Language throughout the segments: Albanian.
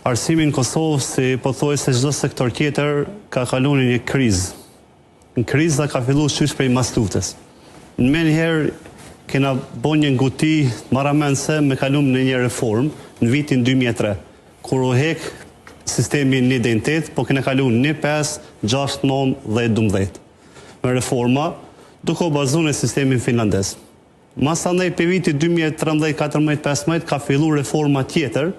arsimin në Kosovë, si po thuaj se çdo sektor tjetër, ka kaluar një krizë. Në kriza ka filluar qysh prej mas luftës. Në menjëherë kena bo një nguti maramense me kalum në një reformë në vitin 2003, kur u hek sistemi një identitet, po kena kalum 1, 5, 6, 9 dhe 12. Me reforma, duke u bazuar në sistemin finlandez. Mas andaj për vitin 2013, 14, 15 ka filluar reforma tjetër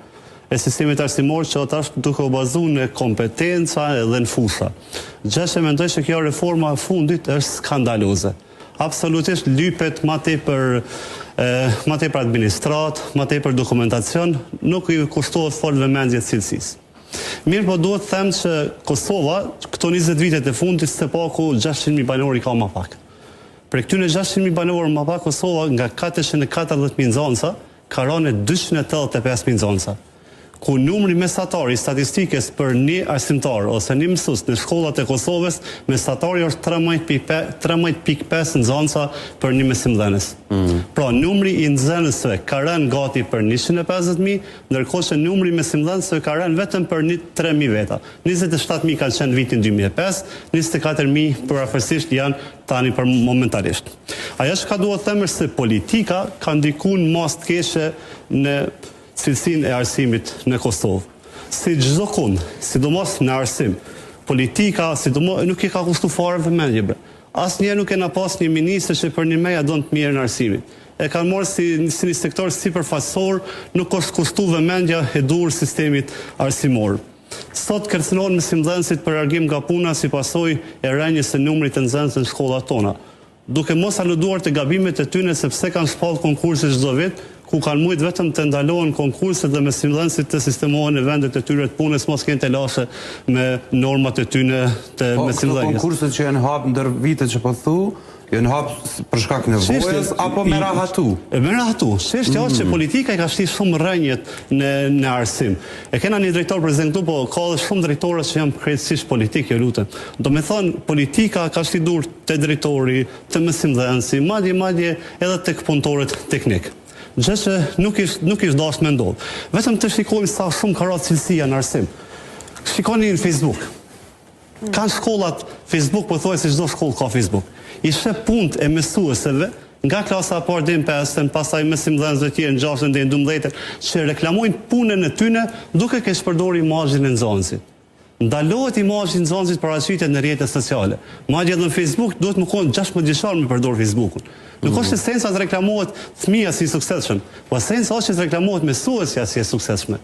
e sistemit arsimor që ata është duke u bazuar në kompetenca dhe në fusha. Gjashtë mendoj që kjo reforma e fundit është skandaloze. Absolutisht lypet ma tepër administrat, ma tepër dokumentacion, nuk i kushtohet fort vëmendje cilësisë. Mirë po duhet të them që Kosova, këto 20 vitet e fundit, se paku 600.000 banorë i ka ma pak. Për këtyne 600.000 banorë ma pak, Kosova nga 440.000 nxënësa, ka rënë 285.000 nxënësa. Ku numri mesatar i statistikës për një arsimtar ose një mësues në shkollat e Kosovës, mesatari është 13.5 nxënësa për një mësimdhënës. Pra, numri i nxënësve ka rënë gati për 150.000, ndërkohë që numri i mësimdhënësve ka rënë vetëm për 3.000 veta. 27.000 kanë qenë vitin 2005, 24.000 përafërsisht janë tani për momentarisht. Ajo që ka duhet thënë se politika ka ndikuar mas të keqe në cilësinë e arsimit në Kosovë. Si çdo kund, sidomos në arsim, politika nuk i ka kushtuar fare vëmendje bre. Asnjëherë nuk kena pas një ministër që për një meja don të mirë në arsimin. E kanë marrë si një sektor sipërfaqësor, nuk është kushtuar vëmendja e dur sistemit arsimor. Sot kërcënohen mësimdhënësit për largim nga puna si pasojë e rënies së numrit të nxënësve në shkollat tona, duke mos aluduar të gabimet e tyre sepse kanë shpallë konkurse çdo vit, ku kanë mujt vetëm të ndalohen konkurset dhe mësimdhënësit të sistemohen në vendet e tyre të punës, mos kenë të lashe me normat e tyre të mësimdhënjes. Po, konkurset që janë hap ndër vitet që po thu, janë hap për shkak nevojës apo me rahatu? Me rahatu. Çështja është që politika i ka shtyr shumë rrënjët në arsim. E kena një drejtor prezant këtu, po ka edhe shumë drejtorë që janë krejtësisht politikë, lutem. Do me thonë, politika ka shtyr dur te drejtori, te mësimdhënësi, madje edhe tek punëtorët teknik. Gjë që nuk ish dash me ndodhë. Vetëm të shikojmë sa shumë ka rënë cilësia në arsim. Shikoni në Facebook. Kanë shkollat Facebook, po thuaj se çdo shkollë ka Facebook. I sheh punët e mësuesve nga klasa e parë deri në 5, pastaj mësimdhënësve të tjerë në 6 deri në 12, që reklamojnë punën e tyre duke keq përdorur imazhin e nxënësit. Ndalohet imazhi i nxënësit paraqiten në rrjetet sociale. Madje edhe në Facebook duhet më kon 16 vjeçar me përdor Facebookun. Nuk është esenca të reklamohet fëmia si i suksesshëm, po esenca është që të reklamohet mësuesja si e suksesshme.